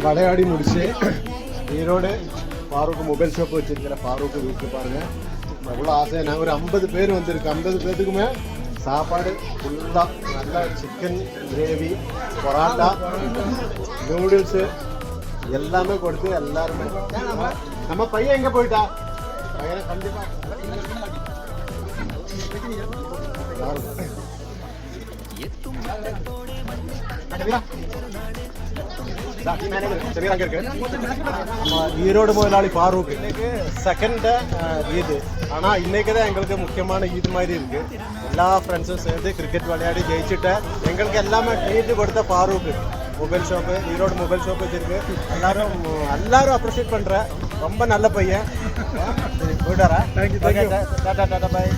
வளையாடி முடிச்சு Erode Farooq mobile shop வச்சிருக்கிற ஃபாரூக் வீட்டுக்கு பாருங்க. எவ்வளோ ஆசை. நாங்கள் ஒரு 50 பேர் வந்திருக்கு. 50 பேர்த்துக்குமே சாப்பாடு ஃபுல்லாக நல்லா சிக்கன் கிரேவி, பொராட்டா, நூடுல்ஸு எல்லாமே கொடுத்து எல்லாருமே. நம்ம பையன் எங்கே போயிட்டா? பையனை கண்டிப்பாக ஈரோடு முதலாளி ஃபாரூக் இன்னைக்கு செகண்ட் ஈது. ஆனால் இன்னைக்கு தான் எங்களுக்கு முக்கியமான ஈது மாதிரி இருக்கு. எல்லா ஃப்ரெண்ட்ஸும் சேர்ந்து கிரிக்கெட் விளையாடி ஜெயிச்சுட்டு எங்களுக்கு எல்லாமே ட்ரீட் கொடுத்த Farooq mobile shop, Erode mobile shop வச்சிருக்கு. எல்லாரும் அப்ரிஷியேட் பண்ணுறேன். ரொம்ப நல்ல பையன். போயிட்டாரா? டாடா டாடா பாய்.